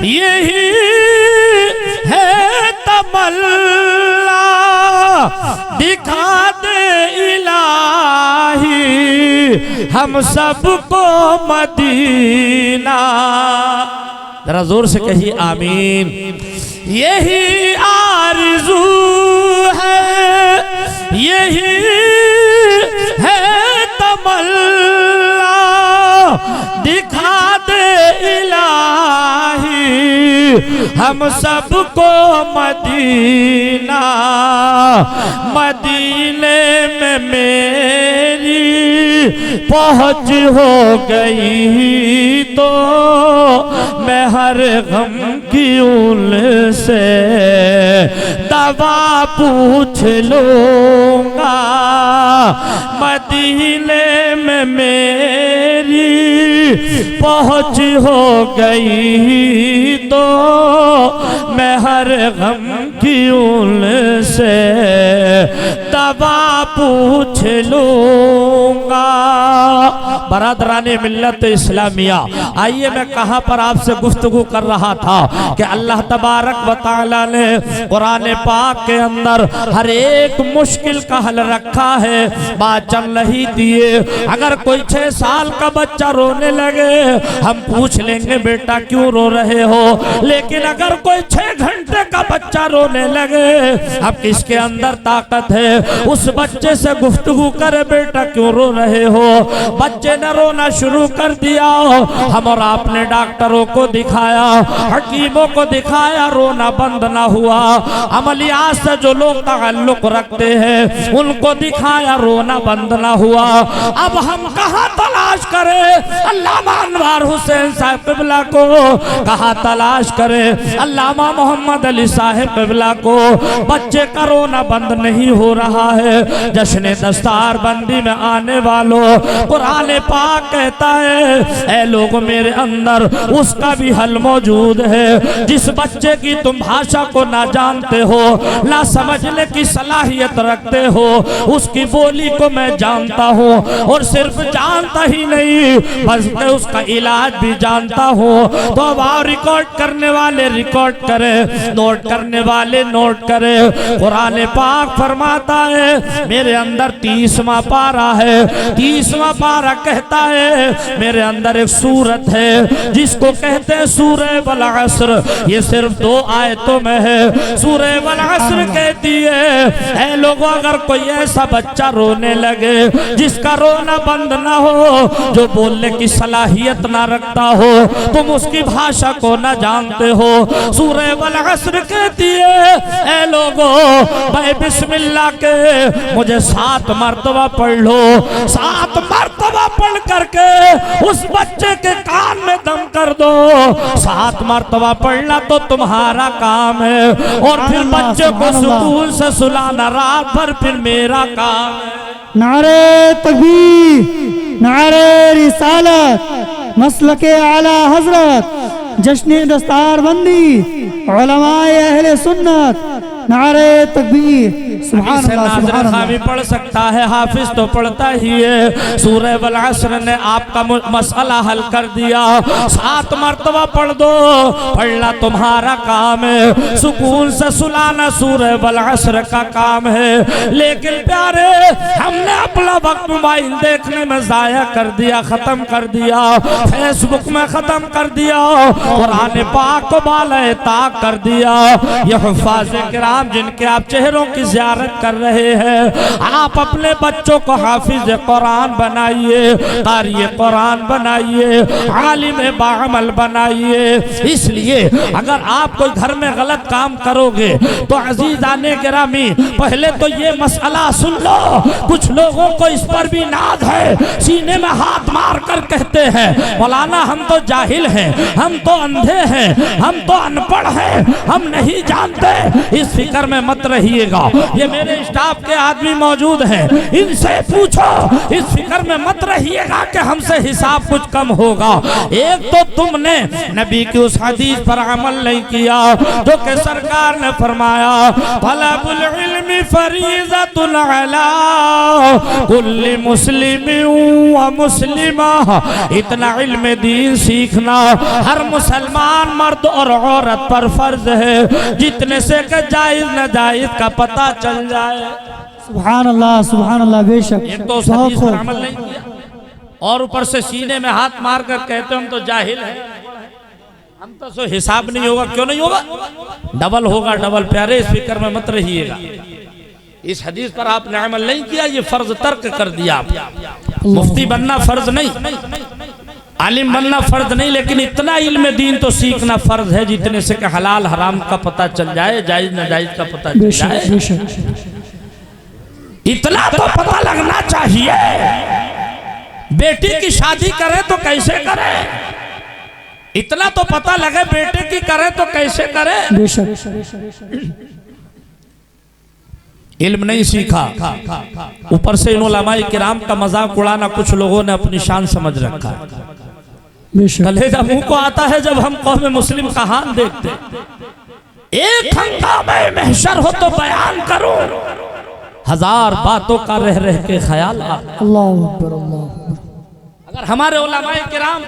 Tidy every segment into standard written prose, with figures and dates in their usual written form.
यही है तमन्ना दिखा दे इलाही हम सबको मदीना। जरा जोर से कहिए आमीन। यही आरज़ू है, यही है तमन्ना दिखा दे इलाही हम सबको मदीना। मदीने में मेरी पहुँच हो गई तो मैं हर गम की उनसे दवा पूछ लूँगा। मदीने में मेरी पहुँच हो गई तो मैं हर गम की उनसे दवा पूछ लूँगा। बरादराने मिल्लत इस्लामिया, आइए मैं कहाँ पर आपसे गुफ्तगू कर रहा था कि अल्लाह तबारक व तआला ने कुरान पाक के अंदर हर एक मुश्किल का हल रखा है। बात चल रही थी, अगर कोई 6 साल का बच्चा रोने लगे हम पूछ लेंगे बेटा क्यों रो रहे हो, लेकिन अगर कोई 6 घंटे का बच्चा रोने लगे अब किसके अंदर ताकत है उस बच्चे से गुफ्तगू करे बेटा क्यों रो रहे हो। बच्चे ने रोना शुरू कर दिया, हम और आपने डॉक्टरों को दिखाया, हकीमों को दिखाया, रोना बंद ना हुआ। अमलियात से जो लोग ताल्लुक रखते हैं उनको दिखाया, रोना बंद ना हुआ। अब हम कहाँ तलाश करें अल्लामा अनवार हुसैन साहब क़िबला को, कहाँ तलाश करें अल्लामा मोहम्मद अली साहब क़िबला को। बच्चे का रोना बंद नहीं हो रहा है। जश्न दस्तार बंदी में आने वालों, कुरान पाक कहता है ऐ लोग मेरे अंदर उसका भी हल मौजूद है। जिस बच्चे की तुम भाषा को ना जानते हो, ना समझने की सलाहियत रखते हो, उसकी बोली को मैं जानता हूँ और सिर्फ जानता ही नहीं बल्कि उसका इलाज भी जानता हूँ। तो अब आओ रिकॉर्ड करने वाले रिकॉर्ड करें, नोट करने वाले नोट करें। कुरान पाक फरमाता है मेरे अंदर 30वां पारा है। 30वां पारा कहता है मेरे अंदर एक सूरत है जिसको कहते हैं सूरह वल असर। ये सिर्फ 2 आयतों में है। सूरह वल असर कहती है ऐ लोगों अगर कोई ऐसा बच्चा रोने लगे जिसका रोना बंद ना हो, जो बोलने की सलाहियत ना रखता हो, तुम उसकी भाषा को ना जानते हो, सूरह वल असर कहती है ऐ लोगों भाई बिस्मिल्लाह के मुझे 7 मरतबा पढ़ लो। 7 मरतबा पढ़ करके उस बच्चे के कान में दम कर दो। 7 मरतबा पढ़ना तो तुम्हारा काम है और फिर बच्चे को सुकून से सुलाना रात भर फिर मेरा काम है। नारे तकबीर, नारे रिसालत, मसलके आला हजरत, जश्न दस्तार बंदी, उलमाए अहले सुन्नत, नारे तकबीर। सुभान अल्लाह, सुभान अल्लाह। भी पढ़ सकता है, हाफिज तो पढ़ता ही है। सूरह वल असर ने आपका मसला हल कर दिया। 7 मरतबा पढ़ दो, पढ़ना तुम्हारा काम है, सुकून से सुलाना सूरह वल असर का काम है। लेकिन प्यारे हमने अपना वक्त मोबाइल देखने में जाया कर दिया, खत्म कर दिया, फेसबुक में खत्म कर दिया, कुरान पाक को बाले ताक कर दिया। यह हुफ़ाज़े किराम जिनके आप चेहरों की ज़ियारत कर रहे हैं, आप अपने बच्चों को हाफिज कुरान बनाइए, क़ारी कुरान बनाइए, आलिम बाअमल बनाइए। इसलिए अगर आप कोई घर में गलत काम करोगे तो अज़ीज़ाने गिरामी पहले तो ये मसला सुन लो। कुछ लोगों को इस पर भी नाज है, सीने में हाथ मार कर कहते हैं मौलाना हम तो जाहिल हैं, हम तो अंधे हैं, हम तो अनपढ़ हैं, हम नहीं जानते। इस फिक्र में मत रहिएगा। ये मेरे स्टाफ के आदमी मौजूद हैं, इनसे पूछो, इस फिक्र में मत रहिएगा कि हमसे हिसाब कुछ कम होगा। एक तो तुमने नबी की उस हदीस पर अमल नहीं किया जो कि सरकार ने फरमाया तलबुल इल्मी फरीज़तुन अला कुल्ली मुस्लिमिन व मुस्लिमा। इतना इल्म दीन सीखना हर मुसलमान मर्द और औरत पर फर्ज है, जितने से कि जायज नाजायज का पता चल जाए। सुभान अल्लाह बेशक। एक तो उस हदीस पर अमल नहीं किया और ऊपर से सीने में हाथ मार कर कहते हम तो जाहिल हैं, हम तो सो हिसाब नहीं होगा। क्यों नहीं होगा? डबल होगा, डबल। प्यारे इस फिक्र में मत रहिएगा। इस हदीस पर आपने अमल नहीं किया, ये फर्ज तर्क कर दिया। मुफ्ती बनना फर्ज नहीं, आलिम बनना फर्ज नहीं, लेकिन इतना इल्म दीन तो सीखना फर्ज है जितने से कि हलाल हराम का पता चल जाए, जायज नाजायज का पता चल जाए। इतना तो पता लगना चाहिए। बेटी की शादी करे तो कैसे करे, इतना तो पता लगे। बेटे की करे तो कैसे करे। इल्म नहीं सीखा, ऊपर से इन उलमाए किराम का मजाक उड़ाना कुछ लोगों ने अपनी शान समझ रखा है। कलेजा मुंह को आता है जब हम कौम मुस्लिम का हाल देखते। एक हंगामे महशर हो तो बयान करो, हजार बातों का रह रह के ख्याल। अगर हमारे उलमाए किराम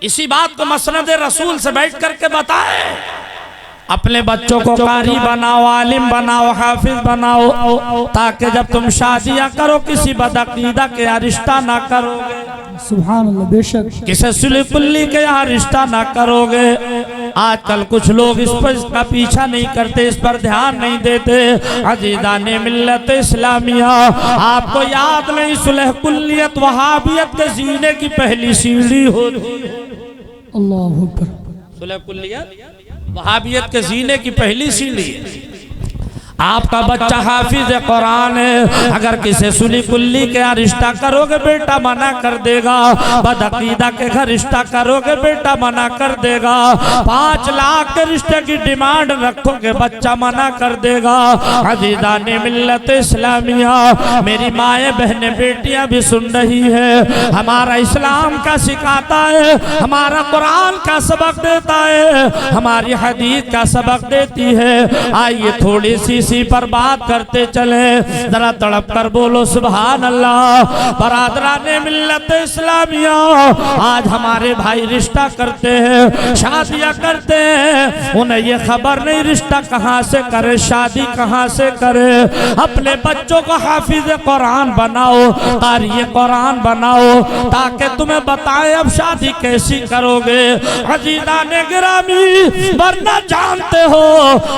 इसी बात को मसनद रसूल से बैठ करके बताए, अपने बच्चों को कारी बनाओ, आलिम बनाओ, हाफिज बनाओ, ताकि जब तुम शादियां करो किसी बदअकीदा के यहाँ रिश्ता ना करोगे। सुभान अल्लाह बेशक। किसी सुली के यहाँ रिश्ता ना करोगे। आजकल कुछ लोग इस पर इसका पीछा नहीं करते, इस पर ध्यान नहीं देते। अजीज़ाने मिल्लत इस्लामिया, आपको याद नहीं सुलह कुल्लियत वहाबियत के जीने की पहली सीढ़ी होती है। अल्लाह अकबर। सुलह कुल्लियत वहाबियत के जीने की पहली सीढ़ी। आपका बच्चा हाफिज कुरान है, अगर किसी सुली कुल्ली के यहाँ रिश्ता करोगे बेटा मना कर देगा। बदअकीदा के घर रिश्ता करोगे बेटा मना कर देगा। 5 लाख के रिश्ते की डिमांड रखोगे बच्चा मना कर देगा। अजीज़ाने मिल्लत इस्लामिया, मेरी माए बहने बेटियां भी सुन रही है। हमारा इस्लाम का सिखाता है, हमारा कुरान का सबक देता है, हमारी हदीस का सबक देती है। आइए थोड़ी सी पर बात करते चले, जरा तड़प कर बोलो सुभान अल्लाह। बरादराने मिल्लत इस्लामिया, आज हमारे भाई रिश्ता करते हैं, शादियां करते हैं, उन्हें ये खबर नहीं रिश्ता कहाँ से करे, शादी कहाँ से करे। अपने बच्चों को हाफिज कुरान बनाओ, कारी कुरान बनाओ, ताकि तुम्हें बताए अब शादी कैसी करोगे। अजीज़ाने गिरामी, वरना जानते हो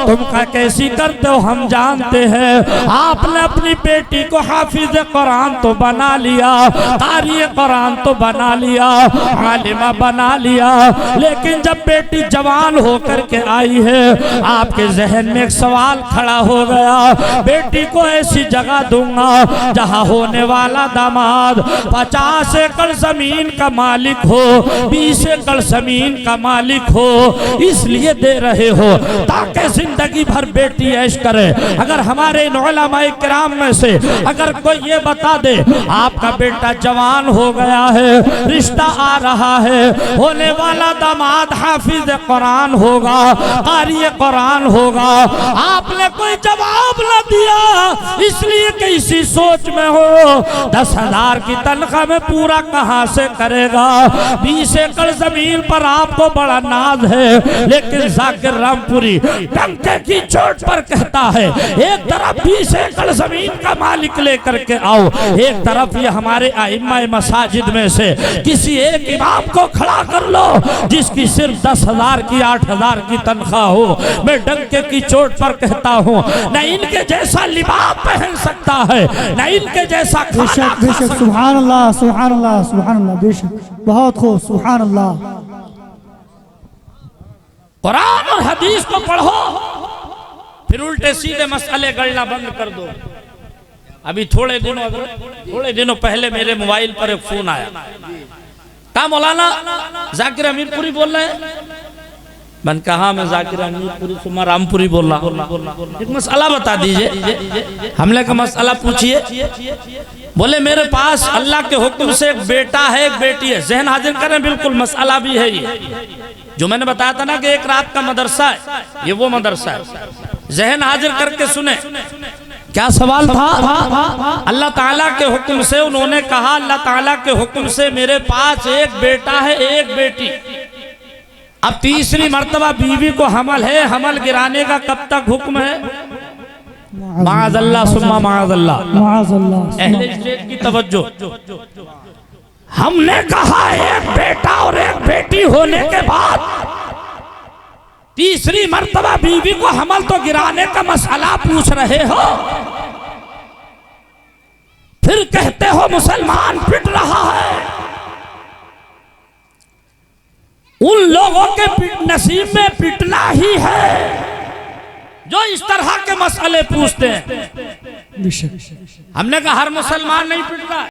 तुम कैसी करते हो, हम जानते हैं। आपने अपनी बेटी को हाफिज कुरान तो बना लिया, कारी कुरान तो बना लिया, आलिमा बना लिया, लेकिन जब बेटी जवान होकर के आई है, आपके जहन में एक सवाल खड़ा हो गया। बेटी को ऐसी जगह दूंगा जहां होने वाला दामाद 50 एकड़ जमीन का मालिक हो, 20 एकड़ जमीन का मालिक हो, इसलिए दे रहे हो ताकि जिंदगी भर बेटी ऐश करे। अगर हमारे इन उलमाए किराम में से अगर कोई ये बता दे आपका बेटा जवान हो गया है, रिश्ता आ रहा है, होने वाला दामाद हाफिज कुरान होगा, कारी कुरान होगा, आपने कोई जवाब न दिया इसलिए कि इसी सोच में हो 10,000 की तनख्वाह में पूरा कहां से करेगा। 20 एकड़ जमीन पर आपको बड़ा नाज है, लेकिन जाकिर रामपुरी डंके की चोट पर कहता है एक तरफ 20 एकड़ जमीन का मालिक लेकर के आओ, एक तरफ ये हमारे आइम्मा मसाजिद में से किसी एक इमाम को खड़ा कर लो जिसकी सिर्फ 10,000 की 8,000 की तनख्वाह हो। मैं डंके की चोट पर कहता हूँ न इनके जैसा लिबास पहन सकता है, न इनके जैसा खाना खा सकता है। सुभान अल्लाह सुभान अल्लाह सुभान अल्लाह बेशक, बहुत खूब सुभान अल्लाह। कुरान और हदीस को पढ़ो, फिर उल्टे सीधे मसले गढ़ना बंद कर दो। अभी थोड़े दिनों पहले मेरे मोबाइल पर एक फोन आया, कहा मौलाना जाकिर अमीरपुरी बोल रहे हैं, मैंने कहा मैं जाकिर अमीरपुरी सुमा रामपुरी बोल रहा हूँ, एक मसला बता दीजिए। हमने का मसला पूछिए। बोले मेरे पास अल्लाह के हुक्म से एक बेटा है एक बेटी है। जहन हाजिर करें, बिल्कुल मसला भी है ये जो मैंने बताया था ना कि एक रात का मदरसा है, ये वो मदरसा है। जहन हाजिर करके सुने क्या सवाल था। अल्लाह ताला के हुक्म से उन्होंने कहा अल्लाह ताला के हुक्म से मेरे पास एक बेटा है एक बेटी। अब तीसरी मर्तबा बीवी को हमल है, हमल गिराने का कब तक हुक्म है? माअज़ल्लाह सुम्मा माअज़ल्लाह। अहले स्टेज की तवज्जो। हमने कहा एक बेटा और एक बेटी होने के बाद तीसरी मर्तबा बीवी को हमल तो गिराने का मसला पूछ रहे हो, फिर कहते हो मुसलमान पिट रहा है। उन लोगों के नसीब में पिटना ही है जो इस तरह के मसले पूछते हैं। हमने कहा हर मुसलमान नहीं पिटता।